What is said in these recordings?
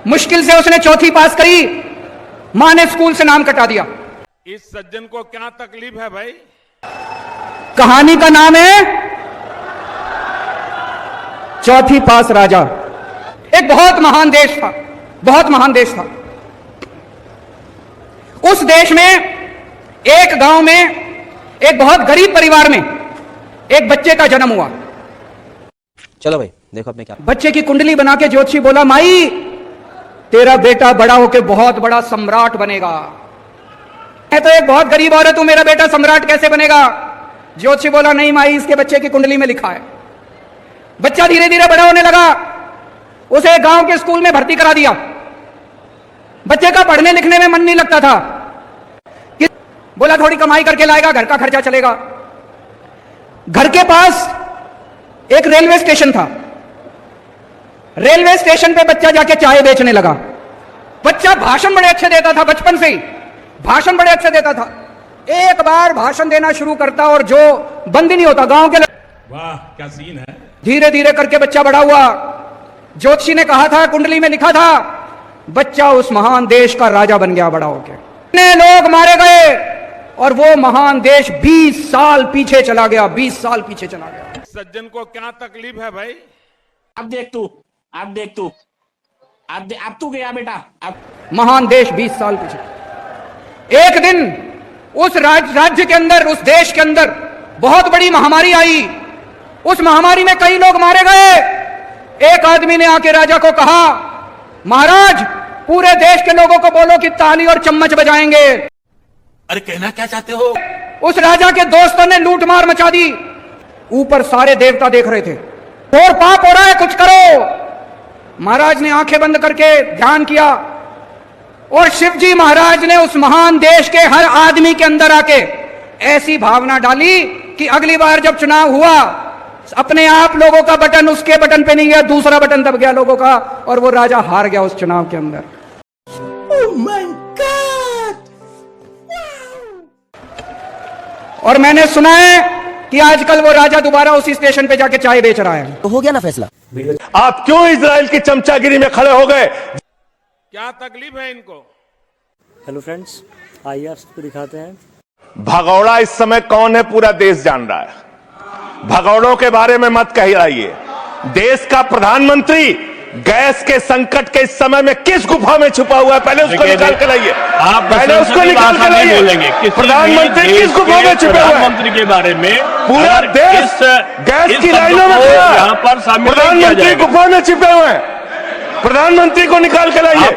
मुश्किल से उसने चौथी पास करी, मां ने स्कूल से नाम कटा दिया। इस सज्जन को क्या तकलीफ है भाई? कहानी का नाम है चौथी पास राजा। एक बहुत महान देश था, बहुत महान देश था। उस देश में एक गांव में एक बहुत गरीब परिवार में एक बच्चे का जन्म हुआ। चलो भाई देखो अपने क्या। बच्चे की कुंडली बना के ज्योतिषी बोला, माई तेरा बेटा बड़ा होके बहुत बड़ा सम्राट बनेगा। मैं तो एक बहुत गरीब औरत हूं, मेरा बेटा सम्राट कैसे बनेगा? ज्योतिषी बोला, नहीं माई, इसके बच्चे की कुंडली में लिखा है। बच्चा धीरे धीरे बड़ा होने लगा, उसे गांव के स्कूल में भर्ती करा दिया। बच्चे का पढ़ने लिखने में मन नहीं लगता था। बोला थोड़ी कमाई करके लाएगा, घर का खर्चा चलेगा। घर के पास एक रेलवे स्टेशन था। रेलवे स्टेशन पे बच्चा जाके चाय बेचने लगा। बच्चा भाषण बड़े अच्छे देता था, बचपन से ही भाषण बड़े अच्छे देता था। एक बार भाषण देना शुरू करता और जो बंद ही नहीं होता। गांव के वाह क्या सीन है। धीरे धीरे करके बच्चा बड़ा हुआ। ज्योतिषी ने कहा था, कुंडली में लिखा था, बच्चा उस महान देश का राजा बन गया बड़ा होके। इतने लोग मारे गए और वो महान देश 20 साल पीछे चला गया, 20 साल पीछे चला गया। सज्जन को क्या तकलीफ है भाई? अब देख तू, अब तू गया बेटा। अब महान देश 20 साल पीछे। एक दिन उस राज्य के अंदर, उस देश के अंदर बहुत बड़ी महामारी आई। उस महामारी में कई लोग मारे गए। एक आदमी ने आके राजा को कहा, महाराज पूरे देश के लोगों को बोलो कि ताली और चम्मच बजाएंगे। अरे कहना क्या चाहते हो? उस राजा के दोस्तों ने लूटमार मचा दी। ऊपर सारे देवता देख रहे थे, और पाप हो रहा है, कुछ करो। महाराज ने आंखें बंद करके ध्यान किया और शिव जी महाराज ने उस महान देश के हर आदमी के अंदर आके ऐसी भावना डाली कि अगली बार जब चुनाव हुआ, अपने आप लोगों का बटन उसके बटन पे नहीं गया, दूसरा बटन दब गया लोगों का, और वो राजा हार गया उस चुनाव के अंदर। Oh my God! और मैंने सुना है कि आजकल वो राजा दोबारा उसी स्टेशन पे जाके चाय बेच रहा है। तो हो गया ना फैसला। आप क्यों इजराइल की चमचागिरी में खड़े हो गए? क्या तकलीफ है इनको? हेलो फ्रेंड्स, आइए आपको दिखाते हैं। भगौड़ा इस समय कौन है पूरा देश जान रहा है। भगौड़ों के बारे में मत कहिए। देश का प्रधानमंत्री गैस के संकट के इस समय में किस गुफा में छुपा हुआ है? पहले उसको निकाल के लाइए। आप पहले उसको निकाल के लाइए। प्रधानमंत्री किस गुफा में छुपे हुए हैं? प्रधानमंत्री के बारे में पूरा देश गैस की लाइनों में खड़ा है। यहाँ पर प्रधानमंत्री गुफा में छिपे हुए हैं। प्रधानमंत्री को निकाल के लाइए।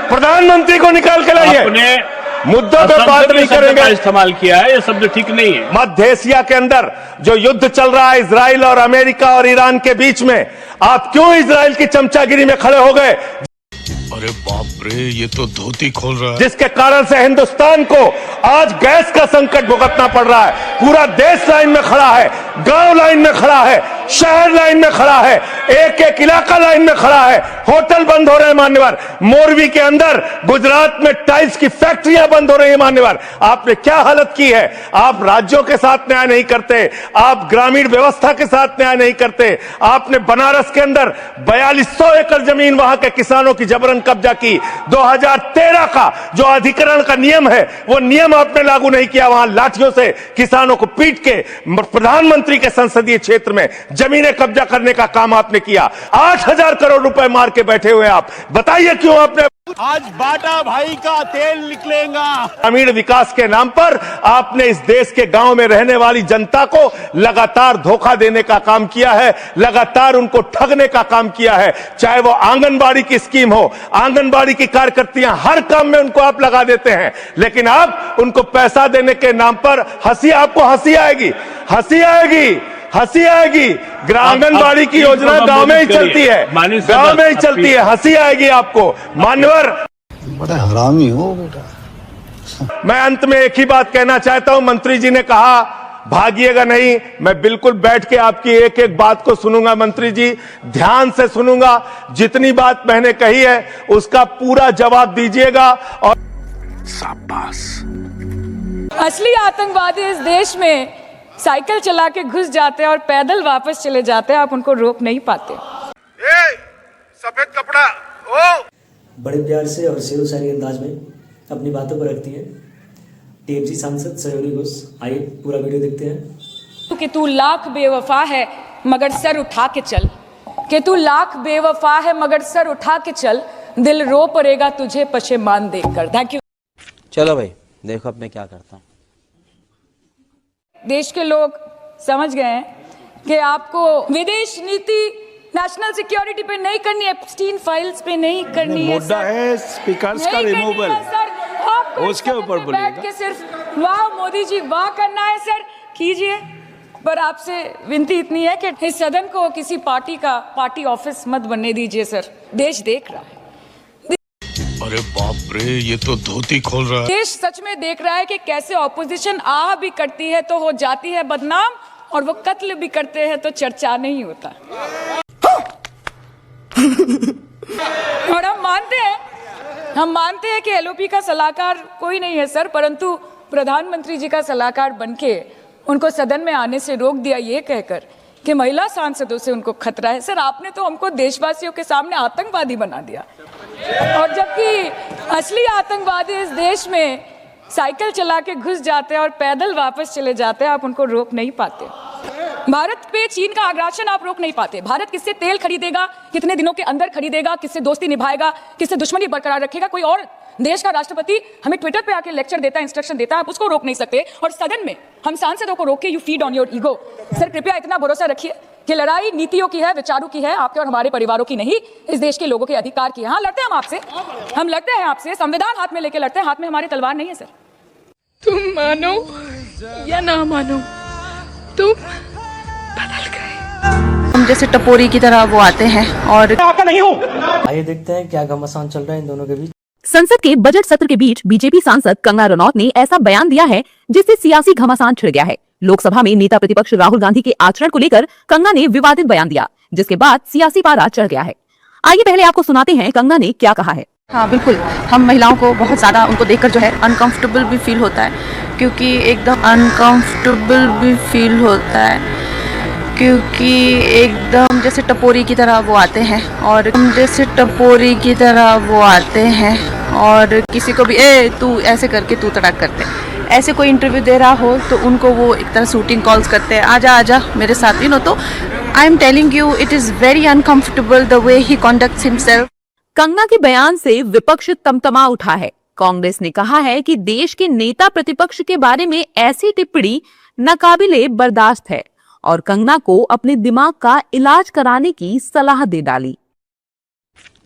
प्रधानमंत्री को निकाल के लाइए। अपने मुद्दों पे बात नहीं करेंगे। इस्तेमाल किया है, ये शब्द ठीक नहीं है। मध्य एशिया के अंदर जो युद्ध चल रहा है इजराइल और अमेरिका और ईरान के बीच में, आप क्यों इजराइल की चमचागिरी में खड़े हो गए? अरे बाप रे, ये तो धोती खोल रहा है। जिसके कारण से हिंदुस्तान को आज गैस का संकट भुगतना पड़ रहा है। पूरा देश लाइन में खड़ा है, गांव लाइन में खड़ा है, शहर लाइन में खड़ा है, एक एक इलाका लाइन में खड़ा है। होटल बंद हो रहे हैं मान्यवर। मोरवी के अंदर गुजरात में टाइल्स की फैक्ट्रियां बंद हो रही है मान्यवर। आपने क्या हालत की है? आप राज्यों के साथ न्याय नहीं करते, आप ग्रामीण व्यवस्था के साथ न्याय नहीं करते। आपने बनारस के अंदर 4200 एकड़ जमीन वहां के किसानों की जबरन कब्जा की। 2013 का जो अधिकरण का नियम है, वो नियम आपने लागू नहीं किया। वहां लाठियों से किसानों को पीट के प्रधानमंत्री के संसदीय क्षेत्र में जमीनें कब्जा करने का काम आपने किया। 8000 करोड़ रुपए मार के बैठे हुए आप। बताइए क्यों आपने? आज बाटा भाई का तेल निकलेगा। ग्रामीण विकास के नाम पर आपने इस देश के गांव में रहने वाली जनता को लगातार धोखा देने का काम किया है, लगातार उनको ठगने का काम किया है। चाहे वो आंगनबाड़ी की स्कीम हो, आंगनबाड़ी की कार्यकर्तियां, हर काम में उनको आप लगा देते हैं, लेकिन आप उनको पैसा देने के नाम पर आपको हंसी आएगी, हंसी आएगी, हंसी आएगी। आंगनबाड़ी की योजना गांव में ही चलती है, गांव में ही चलती है, हंसी आएगी आपको मान्यवर। बड़ा हरामी हो बेटा। मैं अंत में एक ही बात कहना चाहता हूं। मंत्री जी ने कहा भागिएगा नहीं, मैं बिल्कुल बैठ के आपकी एक एक बात को सुनूंगा। मंत्री जी ध्यान से सुनूंगा, जितनी बात मैंने कही है उसका पूरा जवाब दीजिएगा। और शाबाश। असली आतंकवादी इस देश में साइकिल चला के घुस जाते हैं और पैदल वापस चले जाते हैं, आप उनको रोक नहीं पाते। सफेद कपड़ा ओ बड़े प्यार से और शेरो शायरी अंदाज में अपनी बातों पर रखती है टीएमसी सांसद सलोनी घोष। आइए पूरा वीडियो देखते हैं। कि तू लाख बेवफा है मगर सर उठा के चल, कि तू लाख बेवफा है मगर सर उठा के चल, दिल रो पड़ेगा तुझे पशेमान देखकर। Thank you. चलो भाई देखो अब मैं क्या करता हूँ। देश के लोग समझ गए हैं कि आपको विदेश नीति नेशनल सिक्योरिटी पे नहीं करनी है, एप्स्टीन फाइल्स पे नहीं करनी है। मुद्दा है स्पीकर्स का रिमूवल, उसके ऊपर बोलिएगा। के सिर्फ वाह मोदी जी वाह करना है सर, कीजिए। पर आपसे विनती इतनी है कि इस सदन को किसी पार्टी का पार्टी ऑफिस मत बनने दीजिए सर। देश देख रहा है, अरे बाप रे, ये तो धोती खोल रहा है। देश सच में देख रहा है कि कैसे ऑपोजिशन आ भी करती है तो हो जाती है बदनाम, और वो कत्ल भी करते हैं तो चर्चा नहीं होता। और हम मानते हैं कि एलओपी का सलाहकार कोई नहीं है सर, परंतु प्रधानमंत्री जी का सलाहकार बनके उनको सदन में आने से रोक दिया ये कहकर कि महिला सांसदों से उनको खतरा है। सर आपने तो हमको देशवासियों के सामने आतंकवादी बना दिया, और जबकि असली आतंकवादी इस देश में साइकिल चला के घुस जाते हैं और पैदल वापस चले जाते हैं, आप उनको रोक नहीं पाते। भारत पे चीन का आग्रासन आप रोक नहीं पाते। भारत किससे तेल खरीदेगा, कितने दिनों के अंदर खरीदेगा, किससे दोस्ती निभाएगा, किससे दुश्मनी बरकरार रखेगा, कोई और देश का राष्ट्रपति हमें ट्विटर पे आके लेक्चर देता है, इंस्ट्रक्शन देता है, आप उसको रोक नहीं सकते। और सदन में हम सांसदों को रोक के you feed on your ego. Sir कृपया इतना भरोसा रखिए कि लड़ाई नीतियों की है, विचारों की है, आपके और हमारे परिवारों की नहीं, इस देश के लोगों के अधिकार की है। हाँ लड़ते हैं हम आपसे, हम लड़ते हैं आपसे, संविधान हाथ में लेके लड़ते हैं, हाथ में हमारी तलवार नहीं है सर। तुम मानो या ना मानो, तुम बदल गए। हम जैसे टपोरी की तरह वो आते हैं और आइए देखते हैं क्या घमासान चल रहा है इन दोनों के बीच। संसद के बजट सत्र के बीच बीजेपी सांसद कंगना रनौत ने ऐसा बयान दिया है जिससे सियासी घमासान छिड़ गया है। लोकसभा में नेता प्रतिपक्ष राहुल गांधी के आचरण को लेकर कंगना ने विवादित बयान दिया, जिसके बाद सियासी पारा चढ़ गया है। आइए पहले आपको सुनाते हैं कंगना ने क्या कहा है। हाँ बिल्कुल, हम महिलाओं को बहुत ज्यादा उनको देखकर जो है अनकंफर्टेबल भी फील होता है, क्योंकि एकदम अनकंफर्टेबल भी फील होता है क्योंकि एकदम जैसे टपोरी की तरह वो आते हैं और जैसे टपोरी की तरह वो आते हैं और किसी को भी तू ऐसे करके तू तड़ाक करते हैं। ऐसे कोई इंटरव्यू दे रहा हो तो उनको वो एक तरह शूटिंग कॉल्स करते हैं, आजा आजा मेरे साथ, यू नो। तो I am telling you it is very uncomfortable the way he conducts himself. Kangana के बयान से विपक्ष तमतमा उठा है। कांग्रेस ने कहा है कि देश के नेता प्रतिपक्ष के बारे में ऐसी टिप्पणी नाकाबिले बर्दाश्त है और कंगना को अपने दिमाग का इलाज कराने की सलाह दे डाली।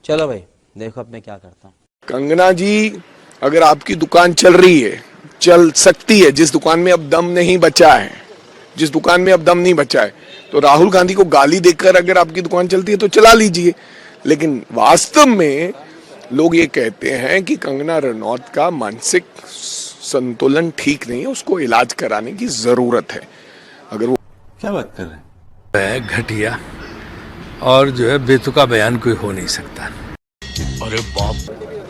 चलो भाई देखो अब मैं क्या करता हूँ। कंगना जी, अगर आपकी दुकान चल रही है, चल सकती है, जिस दुकान में अब दम नहीं बचा है, जिस दुकान में अब दम नहीं बचा है, तो राहुल गांधी को गाली देकर अगर आपकी दुकान चलती है तो चला लीजिए। लेकिन वास्तव में लोग ये कहते हैं कि कंगना रनौत का मानसिक संतुलन ठीक नहीं है, उसको इलाज कराने की जरूरत है। अगर वो क्या बात कर रहे हैं? घटिया और जो है बेतुका बयान कोई हो नहीं सकता। अरे बाप,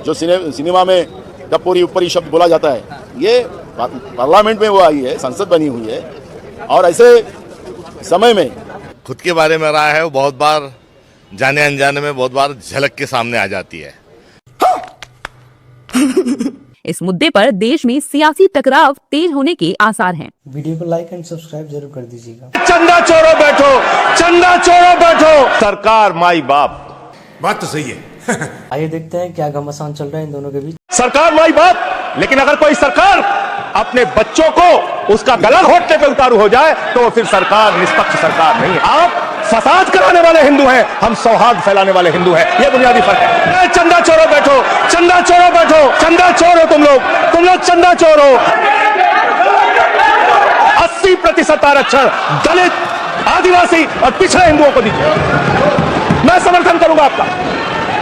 जो सिनेमा में टपोरी ऊपरी शब्द बोला जाता है, ये पार्लियामेंट में वो आई है, संसद बनी हुई है, और ऐसे समय में खुद के बारे में राय है वो बहुत बार जाने अनजाने में बहुत बार झलक के सामने आ जाती है। इस मुद्दे पर देश में सियासी टकराव तेज होने के आसार हैं। वीडियो को लाइक एंड सब्सक्राइब जरूर कर दीजिएगा। चंदा चोरो बैठो, चंदा चोरो बैठो, सरकार माई बाप। बात तो सही है। आइए देखते हैं क्या घमासान चल रहा है इन दोनों के बीच। सरकार माई बाप, लेकिन अगर कोई सरकार अपने बच्चों को उसका गला घोटने पे उतारू हो जाए तो फिर सरकार निष्पक्ष सरकार नहीं है। आप फसाद कराने वाले हिंदू हैं, हम सौहार्द फैलाने वाले हिंदू हैं, ये बुनियादी फर्क है। चंदा चोरो बैठो, चंदा चोरो बैठो, चंदा चोर हो तुम लोग चंदा चोर हो। 80% आरक्षण दलित, आदिवासी और पिछड़े हिंदुओं को दीजिए। मैं समर्थन करूंगा आपका,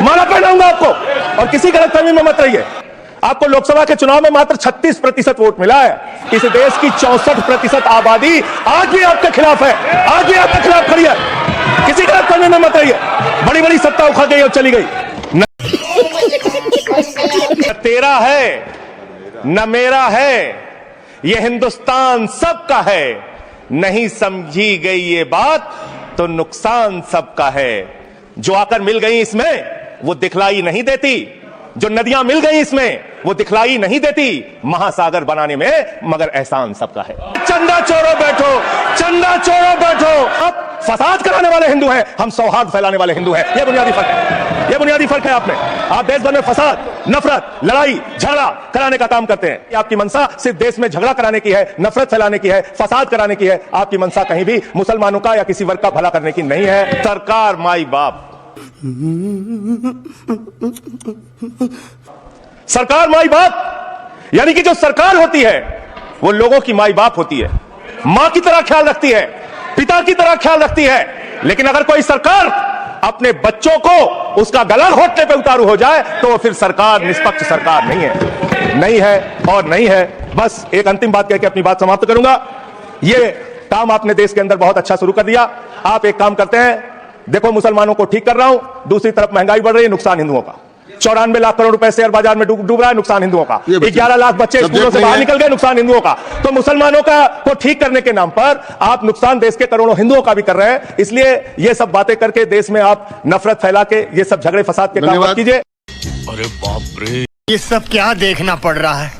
माला पहनाऊंगा आपको, और किसी गलतफहमी में मत रहिए। आपको लोकसभा के चुनाव में मात्र 36% वोट मिला है। इस देश की 64% आबादी आज भी आपके खिलाफ है, आज भी आपके खिलाफ खड़ी है। किसी गलतफहमी में मत रहिए। बड़ी बड़ी सत्ता उखड़ गई और चली गई। न तेरा है न मेरा है, ये हिंदुस्तान सबका है। नहीं समझी गई ये बात तो नुकसान सबका है। जो आकर मिल गई इसमें वो दिखलाई नहीं देती, जो नदियां मिल गई इसमें वो दिखलाई नहीं देती महासागर बनाने में, मगर एहसान सबका है। चंदा चोरो बैठो, चंदा चोरो बैठो। अब फसाद कराने वाले हिंदू हैं, हम सौहार्द फैलाने वाले हिंदू हैं। यह बुनियादी फर्क है, यह बुनियादी फर्क है आप में। आप देश भर में फसाद, नफरत, लड़ाई झगड़ा कराने का काम करते हैं। आपकी मंशा सिर्फ देश में झगड़ा कराने की है, नफरत फैलाने की है, फसाद कराने की है। आपकी मंशा कहीं भी मुसलमानों का या किसी वर्ग का भला करने की नहीं है। सरकार माई बाप, सरकार माई बाप, यानी कि जो सरकार होती है वो लोगों की माई बाप होती है, मां की तरह ख्याल रखती है, पिता की तरह ख्याल रखती है। लेकिन अगर कोई सरकार अपने बच्चों को उसका गला घोटने पे उतारू हो जाए तो फिर सरकार निष्पक्ष सरकार नहीं है, नहीं है और नहीं है। बस एक अंतिम बात कह के अपनी बात समाप्त करूंगा। ये काम आपने देश के अंदर बहुत अच्छा शुरू कर दिया। आप एक काम करते हैं, देखो मुसलमानों को ठीक कर रहा हूं, दूसरी तरफ महंगाई बढ़ रही है, नुकसान हिंदुओं का। 94 लाख करोड़ रुपए शेयर बाजार में डूब रहा है, नुकसान हिंदुओं का। 11 लाख बच्चे स्कूलों से बाहर निकल गए, नुकसान हिंदुओं का। तो मुसलमानों का को ठीक करने के नाम पर आप नुकसान देश के करोड़ों हिंदुओं का भी कर रहे हैं। इसलिए ये सब बातें करके देश में आप नफरत फैला के ये सब झगड़े फसाद के काम मत कीजिए। अरे बाप रे, ये सब क्या देखना पड़ रहा है।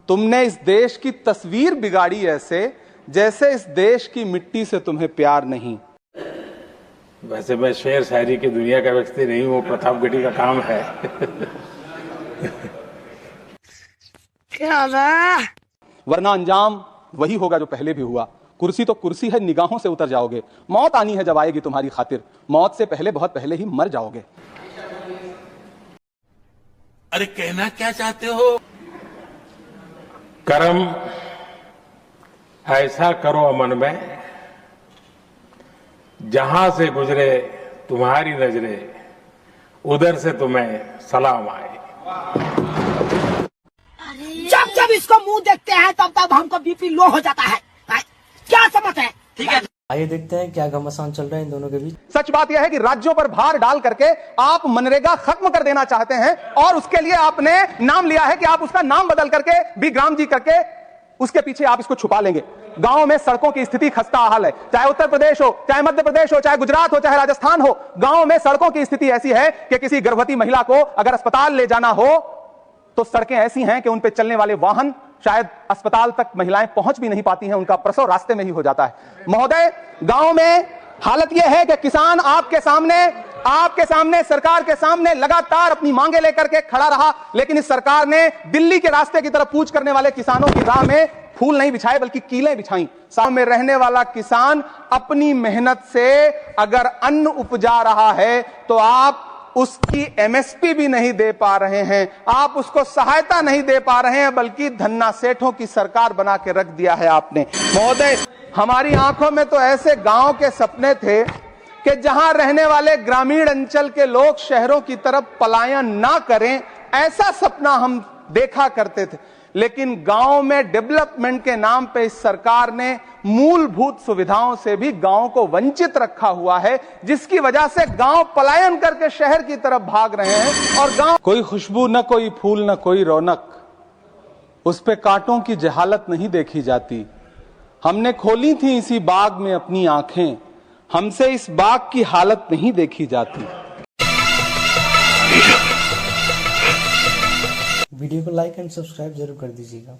तुमने इस देश की तस्वीर बिगाड़ी ऐसे जैसे इस देश की मिट्टी से तुम्हें प्यार नहीं। वैसे मैं शेर शायरी की दुनिया का व्यक्ति नहीं हूँ, प्रतापगढ़ी का काम है। क्या वरना अंजाम वही होगा जो पहले भी हुआ। कुर्सी तो कुर्सी है, निगाहों से उतर जाओगे। मौत आनी है जब आएगी तुम्हारी खातिर, मौत से पहले बहुत पहले ही मर जाओगे। अरे कहना क्या चाहते हो? कर्म ऐसा करो अमन में, जहां से गुजरे तुम्हारी नजरें उधर से तुम्हें सलाम आए। जब जब इसको मुंह देखते हैं तब तब हमको बीपी लो हो जाता है। क्या समझ है? ठीक है, आइए देखते हैं क्या घमासान चल रहा है इन दोनों के बीच। सच बात यह है कि राज्यों पर भार डाल करके आप मनरेगा खत्म कर देना चाहते हैं और उसके लिए आपने नाम लिया है कि आप उसका नाम बदल करके बिग्राम जी करके उसके पीछे आप इसको छुपा लेंगे। गांव में सड़कों की स्थिति खस्ता हाल है, चाहे उत्तर प्रदेश हो, चाहे मध्य प्रदेश हो, चाहे गुजरात हो, चाहे राजस्थान हो। गांव में सड़कों की स्थिति ऐसी है कि किसी गर्भवती महिला को अगर अस्पताल ले जाना हो तो सड़कें ऐसी हैं कि उन पे चलने वाले वाहन शायद अस्पताल तक महिलाएं पहुंच भी नहीं पाती हैं, उनका प्रसव रास्ते में ही हो जाता है। महोदय, गांव में हालत यह है कि किसान आपके सामने सरकार के सामने लगातार अपनी मांगे लेकर के खड़ा रहा, लेकिन इस सरकार ने दिल्ली के रास्ते की तरफ कूच करने वाले किसानों की राह में फूल नहीं बिछाए बल्कि कीलें बिछाई। साथ में रहने वाला किसान अपनी मेहनत से अगर अन्न उपजा रहा है तो आप उसकी एमएसपी भी नहीं दे पा रहे हैं, आप उसको सहायता नहीं दे पा रहे हैं, बल्कि धन्ना सेठों की सरकार बना के रख दिया है आपने। महोदय, हमारी आंखों में तो ऐसे गांव के सपने थे कि जहां रहने वाले ग्रामीण अंचल के लोग शहरों की तरफ पलायन ना करें, ऐसा सपना हम देखा करते थे। लेकिन गांव में डेवलपमेंट के नाम पे इस सरकार ने मूलभूत सुविधाओं से भी गांव को वंचित रखा हुआ है, जिसकी वजह से गांव पलायन करके शहर की तरफ भाग रहे हैं। और गांव कोई खुशबू न कोई फूल न कोई रौनक, उस पे कांटों की जहालत नहीं देखी जाती। हमने खोली थी इसी बाग में अपनी आंखें, हमसे इस बाग की हालत नहीं देखी जाती। वीडियो को लाइक एंड सब्सक्राइब जरूर कर दीजिएगा।